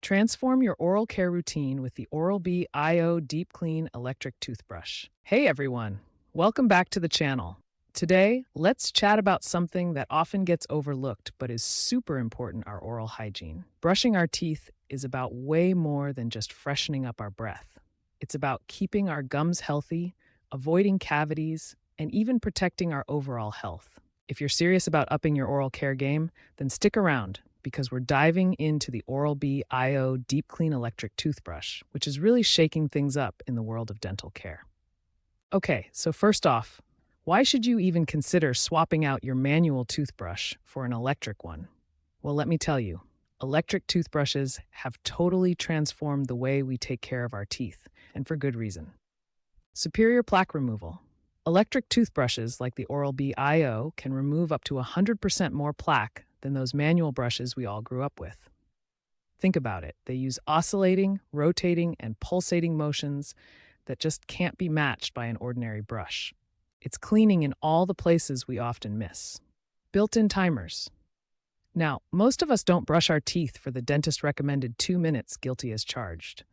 Transform your oral care routine with the Oral-B iO Deep Clean Electric Toothbrush. Hey everyone, welcome back to the channel. Today, let's chat about something that often gets overlooked but is super important: our oral hygiene. Brushing our teeth is about way more than just freshening up our breath. It's about keeping our gums healthy, avoiding cavities, and even protecting our overall health. If you're serious about upping your oral care game, then stick around because we're diving into the Oral-B iO Deep Clean Electric Toothbrush, which is really shaking things up in the world of dental care. Okay, so first off, why should you even consider swapping out your manual toothbrush for an electric one? Well, let me tell you, electric toothbrushes have totally transformed the way we take care of our teeth, and for good reason. Superior plaque removal. Electric toothbrushes like the Oral-B iO can remove up to 100% more plaque than those manual brushes we all grew up with. Think about it. They use oscillating, rotating, and pulsating motions that just can't be matched by an ordinary brush. It's cleaning in all the places we often miss. Built-in timers. Now, most of us don't brush our teeth for the dentist recommended 2 minutes, guilty as charged.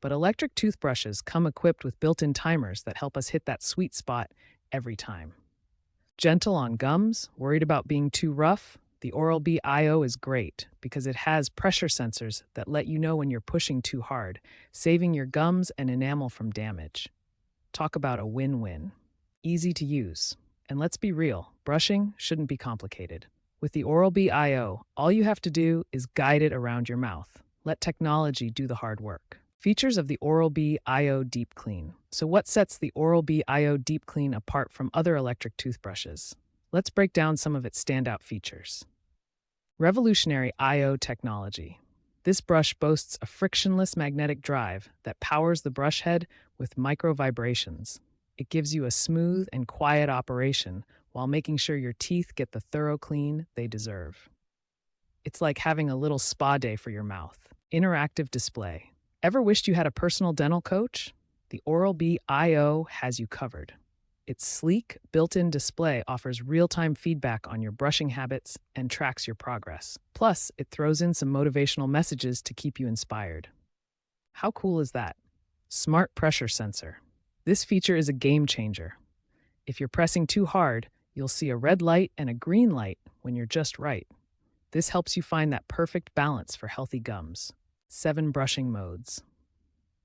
But electric toothbrushes come equipped with built-in timers that help us hit that sweet spot every time. Gentle on gums? Worried about being too rough? The Oral-B iO is great because it has pressure sensors that let you know when you're pushing too hard, saving your gums and enamel from damage. Talk about a win-win. Easy to use. And let's be real, brushing shouldn't be complicated. With the Oral-B iO, all you have to do is guide it around your mouth. Let technology do the hard work. Features of the Oral-B iO Deep Clean. So what sets the Oral-B iO Deep Clean apart from other electric toothbrushes? Let's break down some of its standout features. Revolutionary iO technology. This brush boasts a frictionless magnetic drive that powers the brush head with micro vibrations. It gives you a smooth and quiet operation while making sure your teeth get the thorough clean they deserve. It's like having a little spa day for your mouth. Interactive display. Ever wished you had a personal dental coach? The Oral-B iO has you covered. Its sleek, built-in display offers real-time feedback on your brushing habits and tracks your progress. Plus, it throws in some motivational messages to keep you inspired. How cool is that? Smart pressure sensor. This feature is a game changer. If you're pressing too hard, you'll see a red light and a green light when you're just right. This helps you find that perfect balance for healthy gums. 7 brushing modes.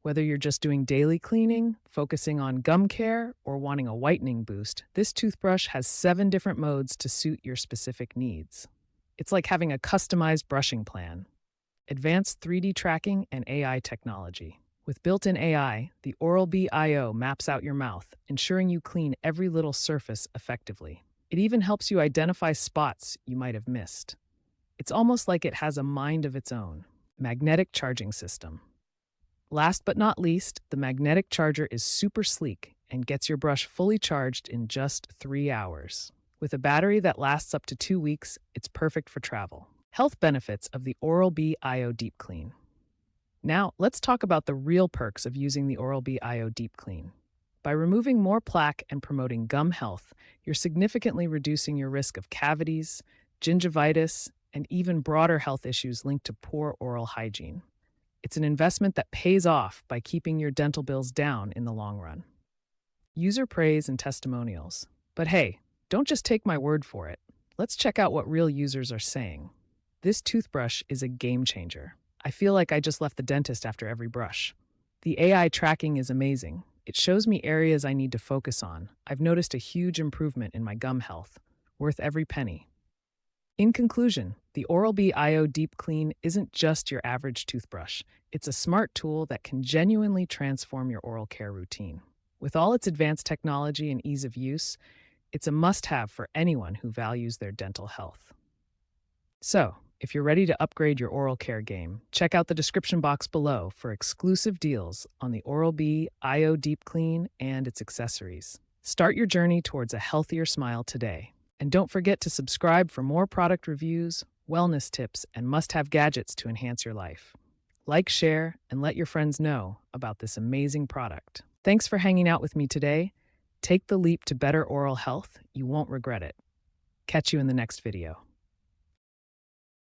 Whether you're just doing daily cleaning, focusing on gum care, or wanting a whitening boost, this toothbrush has 7 different modes to suit your specific needs. It's like having a customized brushing plan. Advanced 3D tracking and AI technology. With built-in AI, the Oral-B iO maps out your mouth, ensuring you clean every little surface effectively. It even helps you identify spots you might have missed. It's almost like it has a mind of its own. Magnetic charging system. Last but not least, the magnetic charger is super sleek and gets your brush fully charged in just 3 hours. With a battery that lasts up to 2 weeks, it's perfect for travel. Health benefits of the Oral-B iO Deep Clean. Now, let's talk about the real perks of using the Oral-B iO Deep Clean. By removing more plaque and promoting gum health, you're significantly reducing your risk of cavities, gingivitis, and even broader health issues linked to poor oral hygiene. It's an investment that pays off by keeping your dental bills down in the long run. User praise and testimonials. But hey, don't just take my word for it. Let's check out what real users are saying. This toothbrush is a game changer. I feel like I just left the dentist after every brush. The AI tracking is amazing. It shows me areas I need to focus on. I've noticed a huge improvement in my gum health, worth every penny. In conclusion, the Oral-B iO Deep Clean isn't just your average toothbrush. It's a smart tool that can genuinely transform your oral care routine. With all its advanced technology and ease of use, it's a must-have for anyone who values their dental health. So, if you're ready to upgrade your oral care game, check out the description box below for exclusive deals on the Oral-B iO Deep Clean and its accessories. Start your journey towards a healthier smile today. And don't forget to subscribe for more product reviews, wellness tips, and must-have gadgets to enhance your life. Like, share, and let your friends know about this amazing product. Thanks for hanging out with me today. Take the leap to better oral health. You won't regret it. Catch you in the next video.